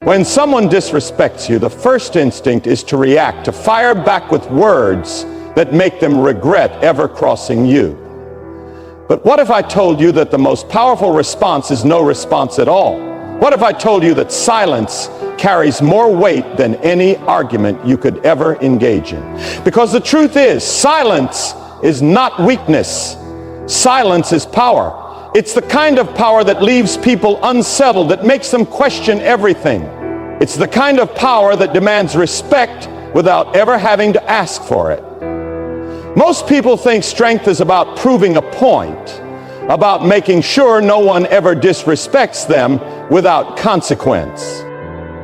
When someone disrespects you, the first instinct is to react, to fire back with words that make them regret ever crossing you. But what if I told you that the most powerful response is no response at all? What if I told you that silence carries more weight than any argument you could ever engage in? Because the truth is, silence is not weakness. Silence is power. It's the kind of power that leaves people unsettled, that makes them question everything. It's the kind of power that demands respect without ever having to ask for it. Most people think strength is about proving a point, about making sure no one ever disrespects them without consequence.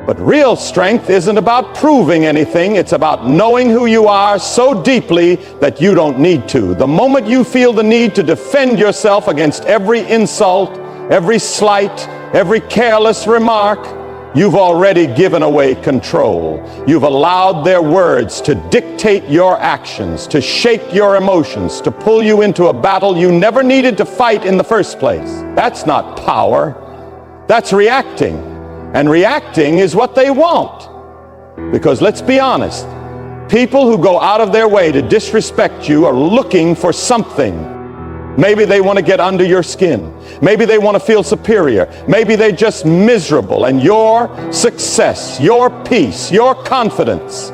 But real strength isn't about proving anything. It's about knowing who you are so deeply that you don't need to. The moment you feel the need to defend yourself against every insult, every slight, every careless remark, you've already given away control. You've allowed their words to dictate your actions, to shape your emotions, to pull you into a battle you never needed to fight in the first place. That's not power. That's reacting. And reacting is what they want. Because let's be honest, people who go out of their way to disrespect you are looking for something. Maybe they want to get under your skin. Maybe they want to feel superior. Maybe they're just miserable. And your success, your peace, your confidence,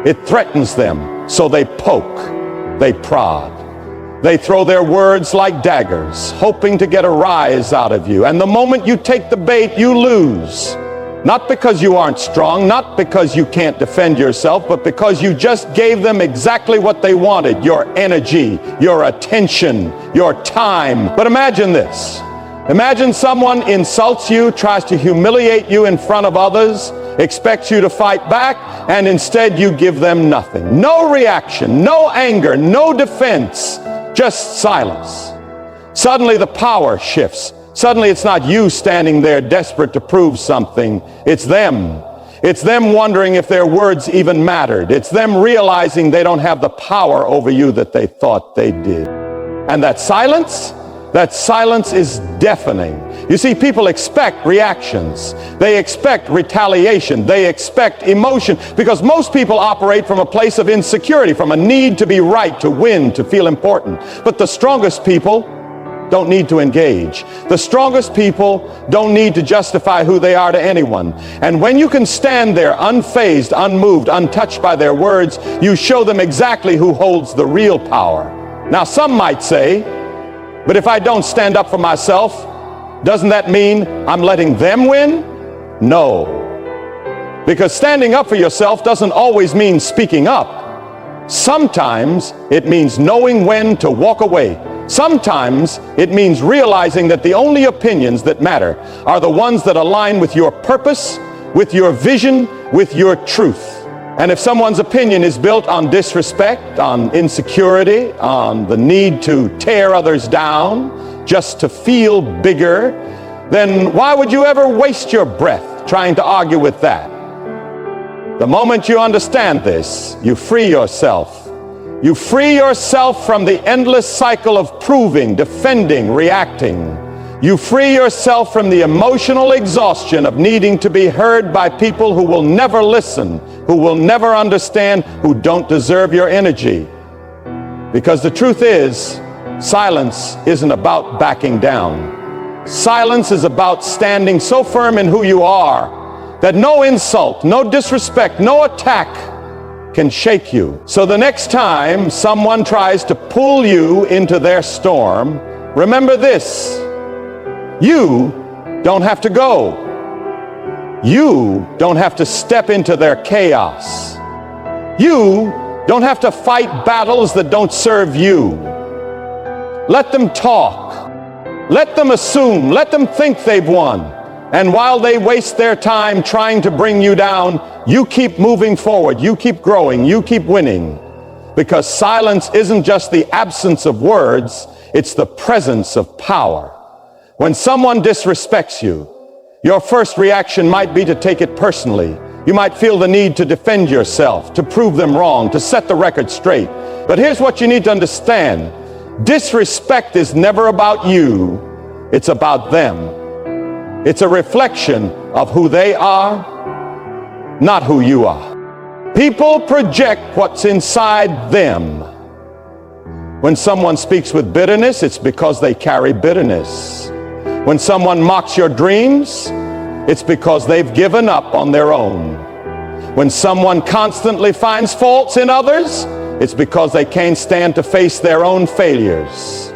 it threatens them. So they poke, they prod. They throw their words like daggers, hoping to get a rise out of you. And the moment you take the bait, you lose. Not because you aren't strong, not because you can't defend yourself, but because you just gave them exactly what they wanted: your energy, your attention, your time. But imagine this. Imagine someone insults you, tries to humiliate you in front of others, expects you to fight back, and instead you give them nothing. No reaction, no anger, no defense. Just silence. Suddenly the power shifts. Suddenly it's not you standing there desperate to prove something. It's them. It's them wondering if their words even mattered. It's them realizing they don't have the power over you that they thought they did. And that silence is deafening. You see, people expect reactions. They expect retaliation. They expect emotion, because most people operate from a place of insecurity, from a need to be right, to win, to feel important. But the strongest people don't need to engage. The strongest people don't need to justify who they are to anyone. And when you can stand there unfazed, unmoved, untouched by their words, you show them exactly who holds the real power. Now, some might say, but if I don't stand up for myself, doesn't that mean I'm letting them win? No. Because standing up for yourself doesn't always mean speaking up. Sometimes it means knowing when to walk away. Sometimes it means realizing that the only opinions that matter are the ones that align with your purpose, with your vision, with your truth. And if someone's opinion is built on disrespect, on insecurity, on the need to tear others down, just to feel bigger, then why would you ever waste your breath trying to argue with that? The moment you understand this, you free yourself. You free yourself from the endless cycle of proving, defending, reacting. You free yourself from the emotional exhaustion of needing to be heard by people who will never listen, who will never understand, who don't deserve your energy. Because the truth is, silence isn't about backing down. Silence is about standing so firm in who you are that no insult, no disrespect, no attack can shake you. So the next time someone tries to pull you into their storm, remember this: you don't have to go. You don't have to step into their chaos. You don't have to fight battles that don't serve you. Let them talk. Let them assume. Let them think they've won. And while they waste their time trying to bring you down, you keep moving forward. You keep growing. You keep winning. Because silence isn't just the absence of words, it's the presence of power. When someone disrespects you, your first reaction might be to take it personally. You might feel the need to defend yourself, to prove them wrong, to set the record straight. But here's what you need to understand. Disrespect is never about you. It's about them. It's a reflection of who they are, not who you are. People project what's inside them. When someone speaks with bitterness, it's because they carry bitterness. When someone mocks your dreams, it's because they've given up on their own. When someone constantly finds faults in others, it's because they can't stand to face their own failures.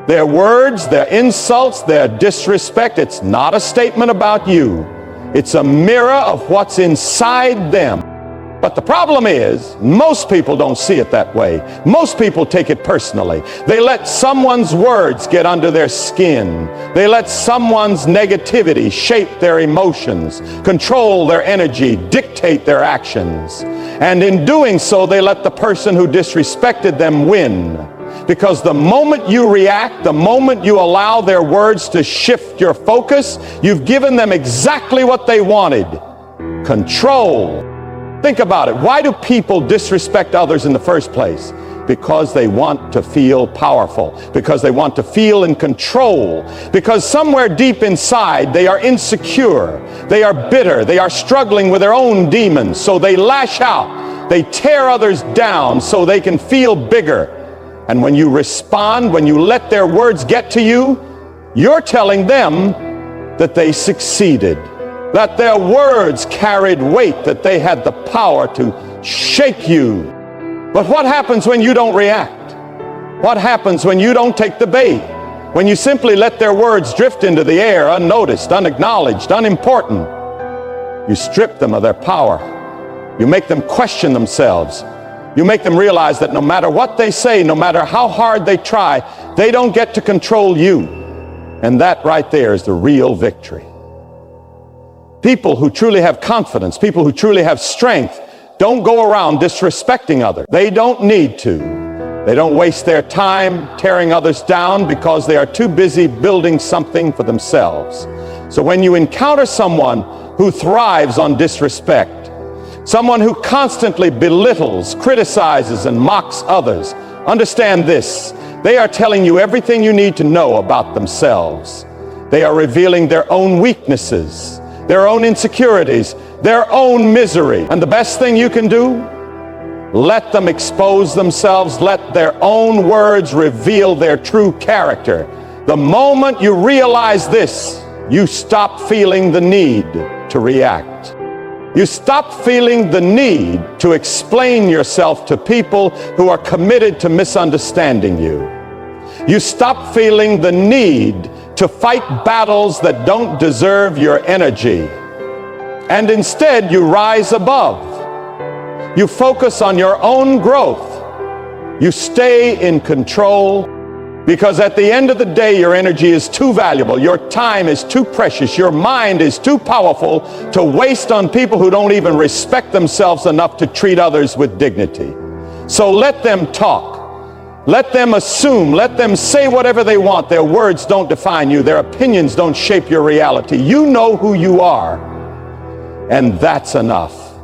Their words, their insults, their disrespect, it's not a statement about you. It's a mirror of what's inside them. But the problem is, most people don't see it that way. Most people take it personally. They let someone's words get under their skin. They let someone's negativity shape their emotions, control their energy, dictate their actions. And in doing so, they let the person who disrespected them win. Because the moment you react, the moment you allow their words to shift your focus, you've given them exactly what they wanted: control. Think about it. Why do people disrespect others in the first place? Because they want to feel powerful, because they want to feel in control, because somewhere deep inside they are insecure, they are bitter, they are struggling with their own demons, so they lash out, they tear others down so they can feel bigger. And when you respond, when you let their words get to you, you're telling them that they succeeded, that their words carried weight, that they had the power to shake you. But what happens when you don't react? What happens when you don't take the bait? When you simply let their words drift into the air, unnoticed, unacknowledged, unimportant? You strip them of their power. You make them question themselves. You make them realize that no matter what they say, no matter how hard they try, they don't get to control you. And that right there is the real victory. People who truly have confidence, people who truly have strength, don't go around disrespecting others. They don't need to. They don't waste their time tearing others down because they are too busy building something for themselves. So when you encounter someone who thrives on disrespect, someone who constantly belittles, criticizes, and mocks others, understand this: they are telling you everything you need to know about themselves. They are revealing their own weaknesses, their own insecurities, their own misery. And the best thing you can do, let them expose themselves. Let their own words reveal their true character. The moment you realize this, you stop feeling the need to react. You stop feeling the need to explain yourself to people who are committed to misunderstanding you. You stop feeling the need to fight battles that don't deserve your energy. And instead, you rise above. You focus on your own growth. You stay in control, because at the end of the day, your energy is too valuable. Your time is too precious. Your mind is too powerful to waste on people who don't even respect themselves enough to treat others with dignity. So let them talk. Let them assume, let them say whatever they want. Their words don't define you. Their opinions don't shape your reality. You know who you are, and that's enough.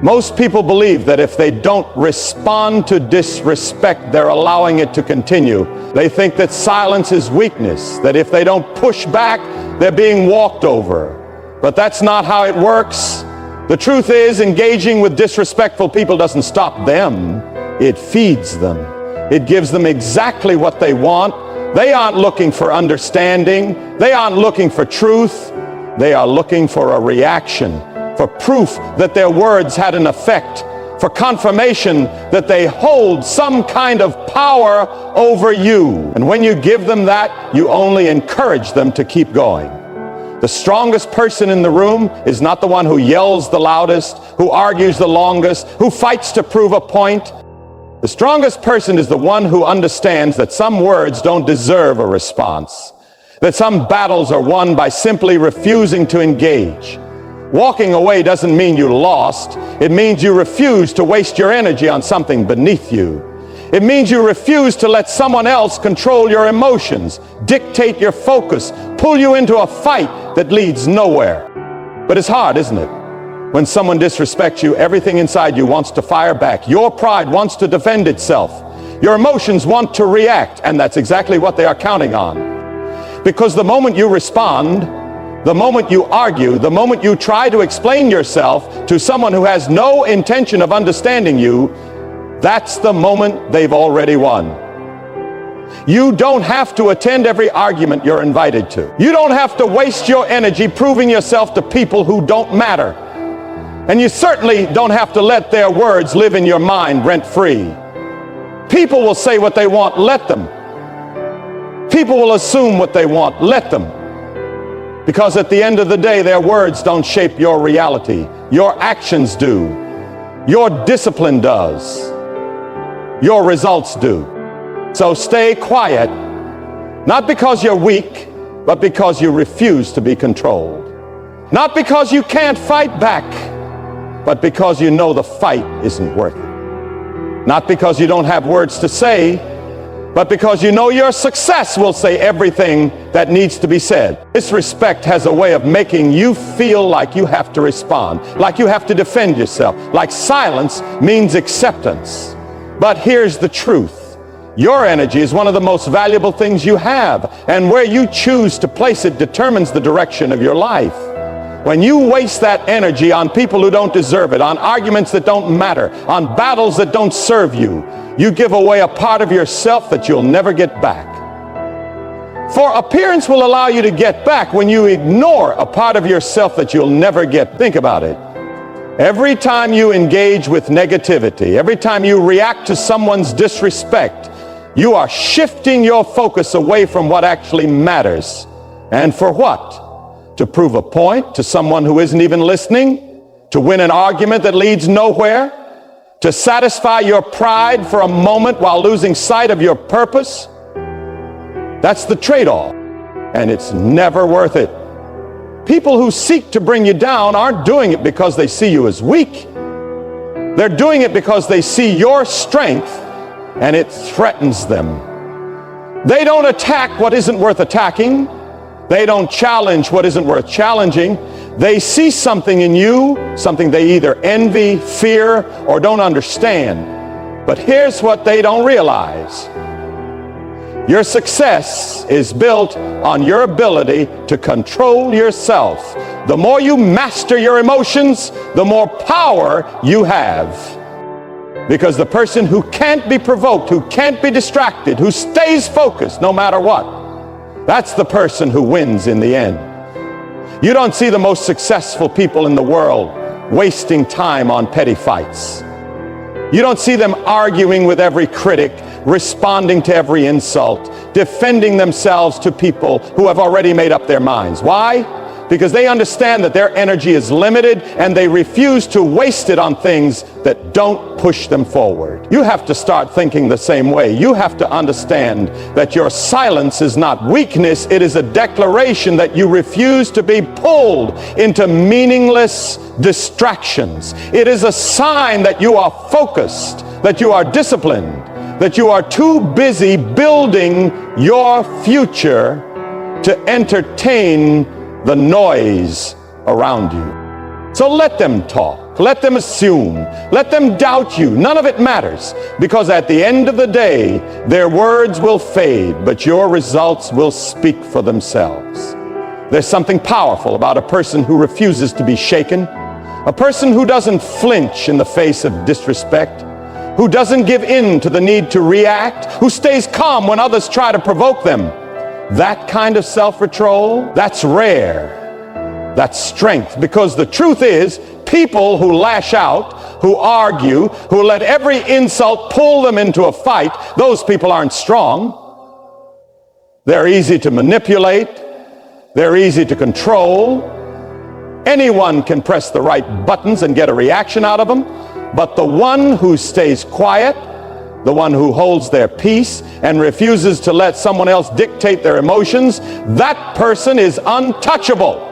Most people believe that if they don't respond to disrespect, they're allowing it to continue. They think that silence is weakness, that if they don't push back, they're being walked over. But that's not how it works. The truth is, engaging with disrespectful people doesn't stop them. It feeds them. It gives them exactly what they want. They aren't looking for understanding. They aren't looking for truth. They are looking for a reaction, for proof that their words had an effect, for confirmation that they hold some kind of power over you. And when you give them that, you only encourage them to keep going. The strongest person in the room is not the one who yells the loudest, who argues the longest, who fights to prove a point. The strongest person is the one who understands that some words don't deserve a response, that some battles are won by simply refusing to engage. Walking away doesn't mean you lost. It means you refuse to waste your energy on something beneath you. It means you refuse to let someone else control your emotions, dictate your focus, pull you into a fight that leads nowhere. But it's hard, isn't it? When someone disrespects you, everything inside you wants to fire back. Your pride wants to defend itself. Your emotions want to react, and that's exactly what they are counting on. Because the moment you respond, the moment you argue, the moment you try to explain yourself to someone who has no intention of understanding you, that's the moment they've already won. You don't have to attend every argument you're invited to. You don't have to waste your energy proving yourself to people who don't matter. And you certainly don't have to let their words live in your mind rent-free. People will say what they want, let them. People will assume what they want, let them. Because at the end of the day, their words don't shape your reality. Your actions do. Your discipline does. Your results do. So stay quiet, not because you're weak, but because you refuse to be controlled. Not because you can't fight back, but because you know the fight isn't worth it. Not because you don't have words to say, but because you know your success will say everything that needs to be said. Disrespect has a way of making you feel like you have to respond, like you have to defend yourself, like silence means acceptance. But here's the truth. Your energy is one of the most valuable things you have, and where you choose to place it determines the direction of your life. When you waste that energy on people who don't deserve it, on arguments that don't matter, on battles that don't serve you, you give away a part of yourself that you'll never get back. For appearance will allow you to get back when you ignore a part of yourself that you'll never get. Think about it. Every time you engage with negativity, every time you react to someone's disrespect, you are shifting your focus away from what actually matters. And for what? To prove a point to someone who isn't even listening? To win an argument that leads nowhere? To satisfy your pride for a moment while losing sight of your purpose? That's the trade-off, and it's never worth it. People who seek to bring you down aren't doing it because they see you as weak. They're doing it because they see your strength and it threatens them. They don't attack what isn't worth attacking. They don't challenge what isn't worth challenging. They see something in you, something they either envy, fear, or don't understand. But here's what they don't realize. Your success is built on your ability to control yourself. The more you master your emotions, the more power you have. Because the person who can't be provoked, who can't be distracted, who stays focused no matter what, that's the person who wins in the end. You don't see the most successful people in the world wasting time on petty fights. You don't see them arguing with every critic, responding to every insult, defending themselves to people who have already made up their minds. Why? Because they understand that their energy is limited and they refuse to waste it on things that don't push them forward. You have to start thinking the same way. You have to understand that your silence is not weakness. It is a declaration that you refuse to be pulled into meaningless distractions. It is a sign that you are focused, that you are disciplined, that you are too busy building your future to entertain the noise around you. So let them talk, let them assume, let them doubt you. None of it matters, because at the end of the day, their words will fade, but your results will speak for themselves. There's something powerful about a person who refuses to be shaken, a person who doesn't flinch in the face of disrespect, who doesn't give in to the need to react, who stays calm when others try to provoke them. That kind of self-control, that's rare. That's strength. Because the truth is, people who lash out, who argue, who let every insult pull them into a fight, those people aren't strong. They're easy to manipulate. They're easy to control. Anyone can press the right buttons and get a reaction out of them. But the one who stays quiet, the one who holds their peace and refuses to let someone else dictate their emotions, that person is untouchable.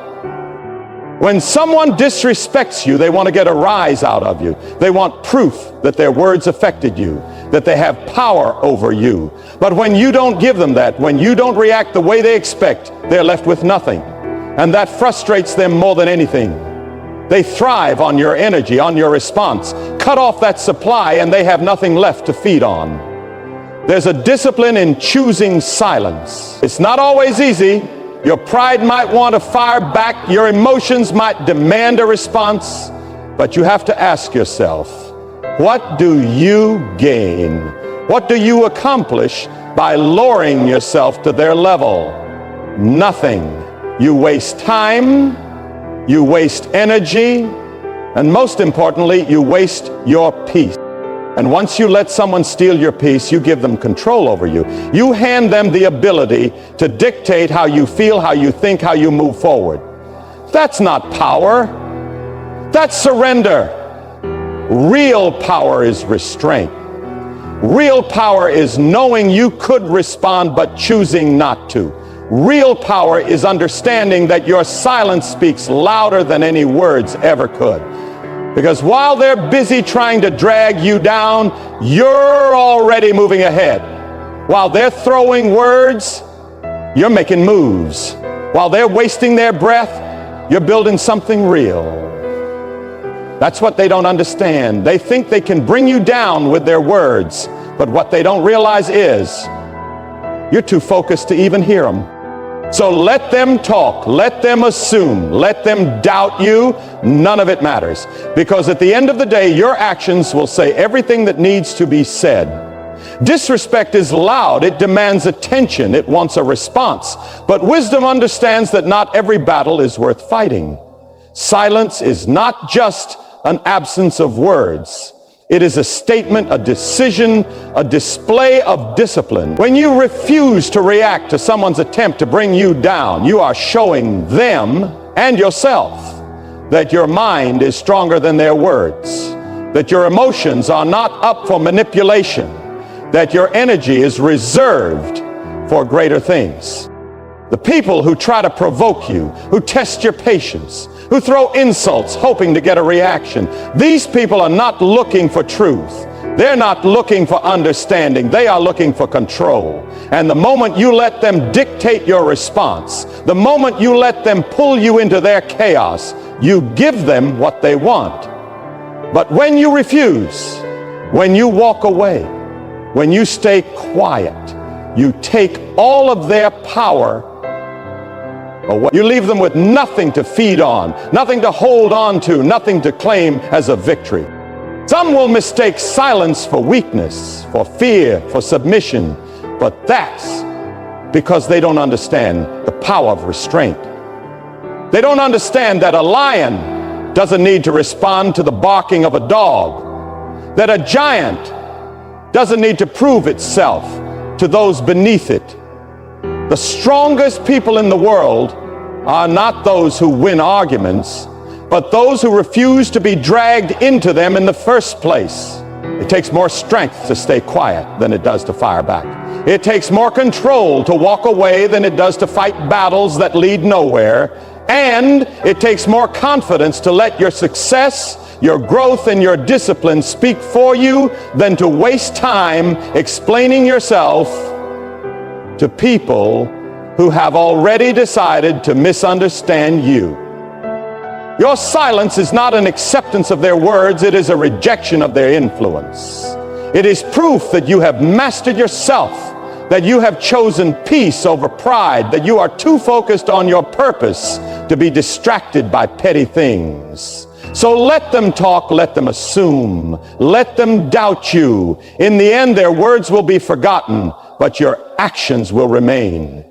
When someone disrespects you, they want to get a rise out of you. They want proof that their words affected you, that they have power over you. But when you don't give them that, when you don't react the way they expect, they're left with nothing. And that frustrates them more than anything. They thrive on your energy, on your response. Cut off that supply and they have nothing left to feed on. There's a discipline in choosing silence. It's not always easy. Your pride might want to fire back. Your emotions might demand a response. But you have to ask yourself, what do you gain? What do you accomplish by lowering yourself to their level? Nothing. You waste time, you waste energy, and most importantly, you waste your peace. And once you let someone steal your peace, you give them control over you. You hand them the ability to dictate how you feel, how you think, how you move forward. That's not power. That's surrender. Real power is restraint. Real power is knowing you could respond but choosing not to. Real power is understanding that your silence speaks louder than any words ever could. Because while they're busy trying to drag you down, you're already moving ahead. While they're throwing words, you're making moves. While they're wasting their breath, you're building something real. That's what they don't understand. They think they can bring you down with their words, but what they don't realize is you're too focused to even hear them. So let them talk, let them assume, let them doubt you. None of it matters. Because at the end of the day, your actions will say everything that needs to be said. Disrespect is loud. It demands attention. It wants a response. But wisdom understands that not every battle is worth fighting. Silence is not just an absence of words. It is a statement, a decision, a display of discipline. When you refuse to react to someone's attempt to bring you down, you are showing them and yourself that your mind is stronger than their words, that your emotions are not up for manipulation, that your energy is reserved for greater things. The people who try to provoke you, who test your patience, who throw insults hoping to get a reaction, these people are not looking for truth. They're not looking for understanding. They are looking for control. And the moment you let them dictate your response, the moment you let them pull you into their chaos, you give them what they want. But when you refuse, when you walk away, when you stay quiet, you take all of their power away. You leave them with nothing to feed on, nothing to hold on to, nothing to claim as a victory. Some will mistake silence for weakness, for fear, for submission, but that's because they don't understand the power of restraint. They don't understand that a lion doesn't need to respond to the barking of a dog, that a giant doesn't need to prove itself to those beneath it. The strongest people in the world are not those who win arguments, but those who refuse to be dragged into them in the first place. It takes more strength to stay quiet than it does to fire back. It takes more control to walk away than it does to fight battles that lead nowhere. And it takes more confidence to let your success, your growth, and your discipline speak for you than to waste time explaining yourself to people who have already decided to misunderstand you. Your silence is not an acceptance of their words, it is a rejection of their influence. It is proof that you have mastered yourself, that you have chosen peace over pride, that you are too focused on your purpose to be distracted by petty things. So let them talk, let them assume, let them doubt you. In the end, their words will be forgotten, but your actions will remain.